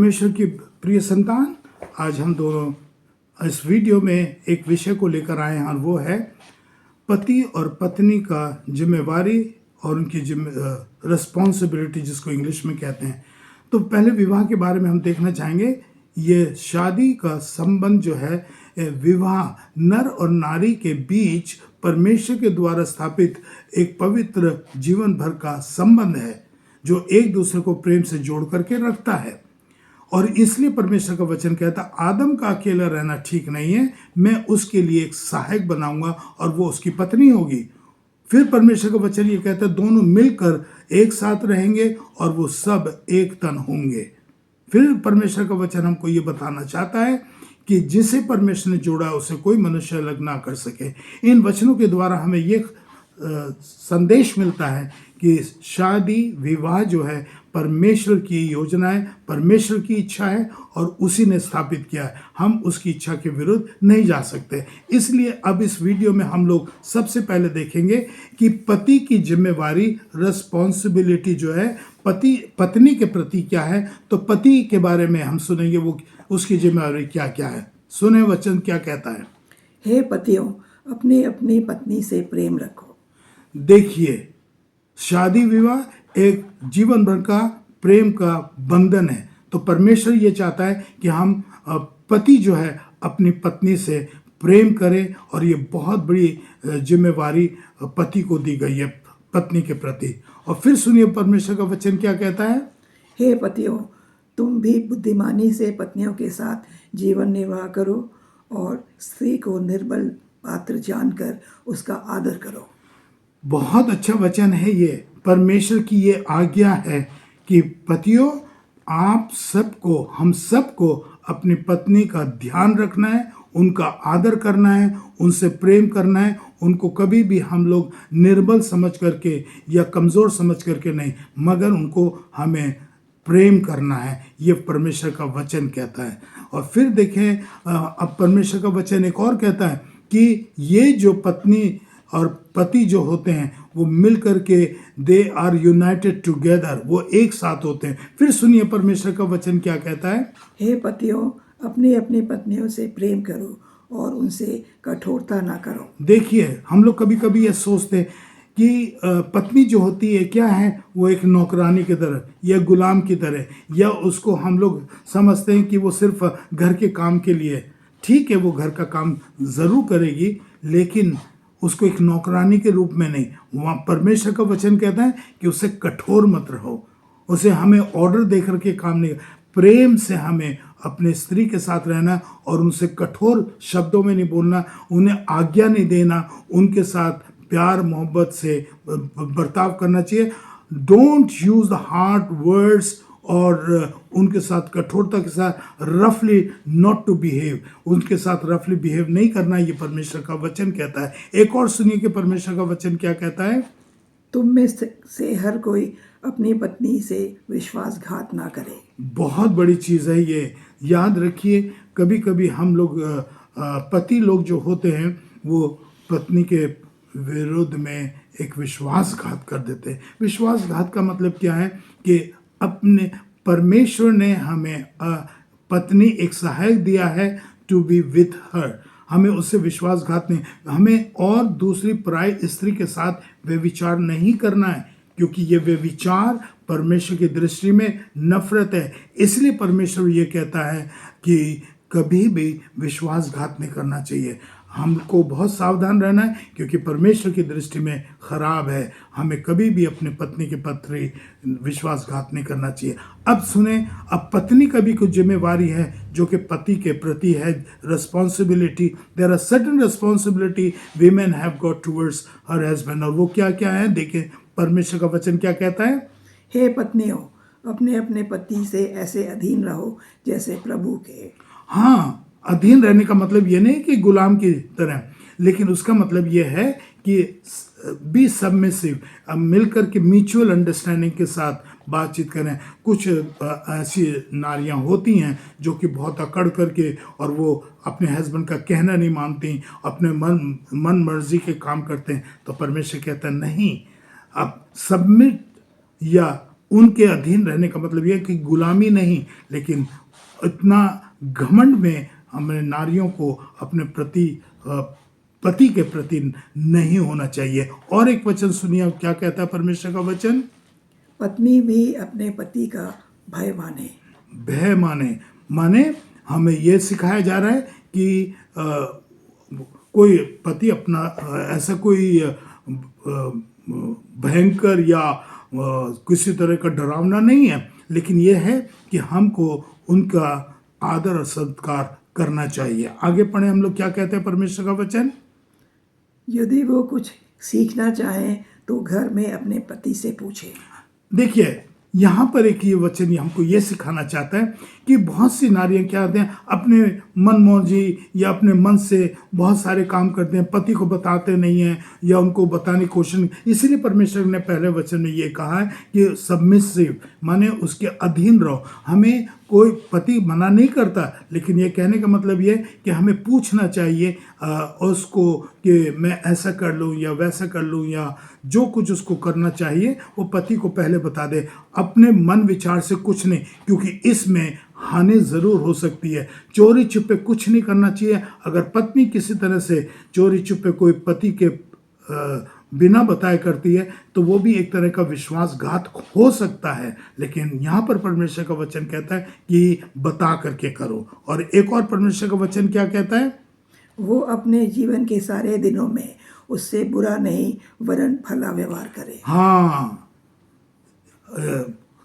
परमेश्वर की प्रिय संतान, आज हम दोनों इस वीडियो में एक विषय को लेकर आए हैं और वो है पति और पत्नी का जिम्मेवारी और उनकी रिस्पॉन्सिबिलिटी, जिसको इंग्लिश में कहते हैं। तो पहले विवाह के बारे में हम देखना चाहेंगे। ये शादी का संबंध जो है, विवाह नर और नारी के बीच परमेश्वर के द्वारा स्थापित एक पवित्र जीवन भर का संबंध है जो एक दूसरे को प्रेम से जोड़ करके रखता है। और इसलिए परमेश्वर का वचन कहता, आदम का अकेला रहना ठीक नहीं है, मैं उसके लिए एक सहायक बनाऊंगा और वो उसकी पत्नी होगी। फिर परमेश्वर का वचन ये कहता है, दोनों मिलकर एक साथ रहेंगे और वो सब एक तन होंगे। फिर परमेश्वर का वचन हमको ये बताना चाहता है कि जिसे परमेश्वर ने जोड़ा उसे कोई मनुष्य अलग ना कर सके। इन वचनों के द्वारा हमें ये संदेश मिलता है कि शादी विवाह जो है परमेश्वर की योजना है, परमेश्वर की इच्छा है और उसी ने स्थापित किया है। हम उसकी इच्छा के विरुद्ध नहीं जा सकते। इसलिए अब इस वीडियो में हम लोग सबसे पहले देखेंगे कि पति की जिम्मेवारी, रिस्पॉन्सिबिलिटी जो है पति पत्नी के प्रति क्या है। तो पति के बारे में हम सुनेंगे, वो उसकी जिम्मेवारी क्या क्या है। सुने वचन क्या कहता है। हे पतियों, अपनी अपनी पत्नी से प्रेम रखो। देखिए, शादी विवाह एक जीवन भर का प्रेम का बंधन है। तो परमेश्वर ये चाहता है कि हम पति जो है अपनी पत्नी से प्रेम करें और ये बहुत बड़ी जिम्मेवारी पति को दी गई है पत्नी के प्रति। और फिर सुनिए परमेश्वर का वचन क्या कहता है। हे पतियों, तुम भी बुद्धिमानी से पत्नियों के साथ जीवन निर्वाह करो और स्त्री को निर्बल पात्र जानकर उसका आदर करो। बहुत अच्छा वचन है ये। परमेश्वर की ये आज्ञा है कि पतियों, आप सबको, हम सबको अपनी पत्नी का ध्यान रखना है, उनका आदर करना है, उनसे प्रेम करना है। उनको कभी भी हम लोग निर्बल समझ करके या कमज़ोर समझ करके नहीं, मगर उनको हमें प्रेम करना है। ये परमेश्वर का वचन कहता है। और फिर देखें, अब परमेश्वर का वचन एक और कहता है कि ये जो पत्नी और पति जो होते हैं वो मिल करके दे आर यूनाइटेड टुगेदर, वो एक साथ होते हैं। फिर सुनिए परमेश्वर का वचन क्या कहता है। हे पतियों, अपनी अपनी पत्नियों से प्रेम करो और उनसे कठोरता ना करो। देखिए, हम लोग कभी कभी ये सोचते हैं कि पत्नी जो होती है क्या है, वो एक नौकरानी की तरह या गुलाम की तरह, या उसको हम लोग समझते हैं कि वो सिर्फ घर के काम के लिए। ठीक है, वो घर का काम ज़रूर करेगी, लेकिन उसको एक नौकरानी के रूप में नहीं। वहाँ परमेश्वर का वचन कहता है कि उसे कठोर मत रहो, उसे हमें ऑर्डर दे करके काम नहीं, प्रेम से हमें अपने स्त्री के साथ रहना और उनसे कठोर शब्दों में नहीं बोलना, उन्हें आज्ञा नहीं देना, उनके साथ प्यार मोहब्बत से बर्ताव करना चाहिए। Don't use the hard words, और उनके साथ कठोरता के साथ रफली नॉट टू बिहेव, उनके साथ रफली बिहेव नहीं करना। ये परमेश्वर का वचन कहता है। एक और सुनिए कि परमेश्वर का वचन क्या कहता है। तुम में से हर कोई अपनी पत्नी से विश्वासघात ना करे। बहुत बड़ी चीज़ है ये, याद रखिए। कभी कभी हम लोग पति लोग जो होते हैं वो पत्नी के विरुद्ध में एक विश्वासघात कर देते हैं। विश्वासघात का मतलब क्या है कि अपने परमेश्वर ने हमें पत्नी एक सहायक दिया है टू बी विथ हर, हमें उससे विश्वासघात नहीं, हमें और दूसरी पराई स्त्री के साथ व्यभिचार नहीं करना है, क्योंकि ये व्यभिचार परमेश्वर की दृष्टि में नफरत है। इसलिए परमेश्वर ये कहता है कि कभी भी विश्वासघात नहीं करना चाहिए। हमको बहुत सावधान रहना है, क्योंकि परमेश्वर की दृष्टि में खराब है। हमें कभी भी अपने पत्नी के प्रति विश्वासघात नहीं करना चाहिए। अब सुने, अब पत्नी का भी कुछ जिम्मेवारी है जो कि पति के प्रति है। Responsibility, there are certain responsibility women have got towards her husband. और वो क्या क्या है, देखिए परमेश्वर का वचन क्या कहता है। हे पत्नियों, अपने अपने पति से ऐसे अधीन रहो जैसे प्रभु के। हाँ, अधीन रहने का मतलब ये नहीं कि गुलाम की तरह, लेकिन उसका मतलब ये है कि बी सबमिसिव, मिलकर के म्यूचुअल अंडरस्टैंडिंग के साथ बातचीत करें। कुछ ऐसी नारियां होती हैं जो कि बहुत अकड़ करके और वो अपने हस्बैंड का कहना नहीं मानती, अपने मन मर्जी के काम करते हैं। तो परमेश्वर कहता है नहीं, अब सबमिट या उनके अधीन रहने का मतलब यह है कि गुलामी नहीं, लेकिन इतना घमंड में हमें नारियों को अपने पति के प्रति नहीं होना चाहिए। और एक वचन सुनिए, क्या कहता है परमेश्वर का वचन? पत्नी भी अपने पति का भय माने। भय माने हमें यह सिखाया जा रहा है कि कोई पति अपना ऐसा कोई भयंकर या किसी तरह का डरावना नहीं है, लेकिन यह है कि हमको उनका आदर और सत्कार करना चाहिए। आगे पढ़े हम लोग, क्या कहते हैं परमेश्वर का वचन? यदि वो कुछ सीखना चाहें तो घर में अपने पति से पूछे। देखिए, यहाँ पर एक ये वचन हमको ये सिखाना चाहता है कि बहुत सी नारियां क्या होते हैं, अपने मन मौजी या अपने मन से बहुत सारे काम करते हैं, पति को बताते नहीं हैं या उनको बताने की कोशिश। इसीलिए परमेश्वर ने पहले वचन में ये कहा है कि सबमिसिव माने उसके अधीन रहो। हमें कोई पति मना नहीं करता, लेकिन ये कहने का मतलब ये कि हमें पूछना चाहिए उसको कि मैं ऐसा कर लूँ या वैसा कर लूँ, या जो कुछ उसको करना चाहिए वो पति को पहले बता दे, अपने मन विचार से कुछ नहीं, क्योंकि इसमें हानि ज़रूर हो सकती है। चोरी छुपे कुछ नहीं करना चाहिए। अगर पत्नी किसी तरह से चोरी छुपे कोई पति के बिना बताए करती है तो वो भी एक तरह का विश्वासघात हो सकता है, लेकिन यहाँ पर परमेश्वर का वचन कहता है कि बता करके करो। और एक और परमेश्वर का वचन क्या कहता है? वो अपने जीवन के सारे दिनों में उससे बुरा नहीं वरन भला व्यवहार करे। हाँ,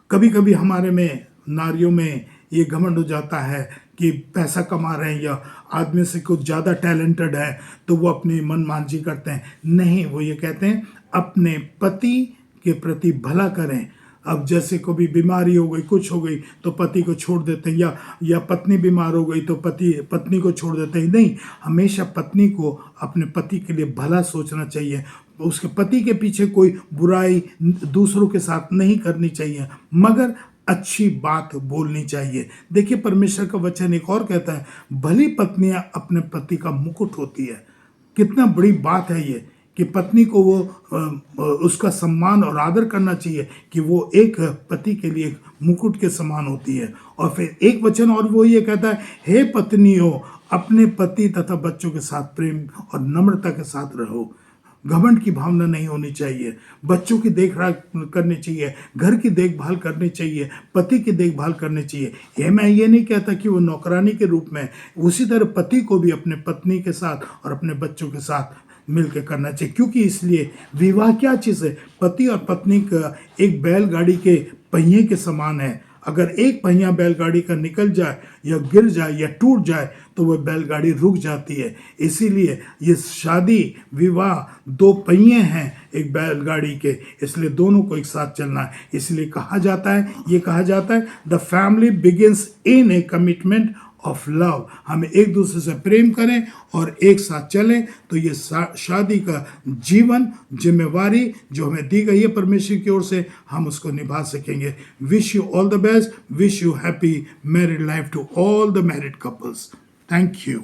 कभी कभी हमारे में नारियों में ये घमंड हो जाता है कि पैसा कमा रहे हैं या आदमी से कुछ ज़्यादा टैलेंटेड है तो वो अपनी मनमांजी करते हैं। नहीं, वो ये कहते हैं अपने पति के प्रति भला करें। अब जैसे कभी बीमारी हो गई, कुछ हो गई तो पति को छोड़ देते हैं, या पत्नी बीमार हो गई तो पत्नी को छोड़ देते हैं। नहीं, हमेशा पत्नी को अपने पति के लिए भला सोचना चाहिए। उसके पति के पीछे कोई बुराई दूसरों के साथ नहीं करनी चाहिए, मगर अच्छी बात बोलनी चाहिए। देखिए, परमेश्वर का वचन एक और कहता है, भली पत्नियां अपने पति का मुकुट होती है। कितना बड़ी बात है ये कि पत्नी को वो उसका सम्मान और आदर करना चाहिए कि वो एक पति के लिए एक मुकुट के समान होती है। और फिर एक वचन और वो ये कहता है, हे पत्नियों अपने पति तथा बच्चों के साथ प्रेम और नम्रता के साथ रहो। घमंड की भावना नहीं होनी चाहिए। बच्चों की देखभाल करनी चाहिए, घर की देखभाल करनी चाहिए, पति की देखभाल करनी चाहिए। मैं ये नहीं कहता कि वो नौकरानी के रूप में, उसी तरह पति को भी अपने पत्नी के साथ और अपने बच्चों के साथ मिलकर करना चाहिए। क्योंकि इसलिए विवाह क्या चीज़ है? पति और पत्नी का एक बैलगाड़ी के पहिए के समान है। अगर एक पहिया बैलगाड़ी का निकल जाए या गिर जाए या टूट जाए तो वह बैलगाड़ी रुक जाती है। इसीलिए ये शादी विवाह दो पहिए हैं एक बैलगाड़ी के, इसलिए दोनों को एक साथ चलना है। इसलिए कहा जाता है the family begins in A commitment of love. हमें एक दूसरे से प्रेम करें और एक साथ चलें, तो ये शादी का जीवन जिम्मेवारी जो हमें दी गई है परमेश्वर की ओर से, हम उसको निभा सकेंगे। Wish you all the best, wish you happy married life to all the married couples. Thank you.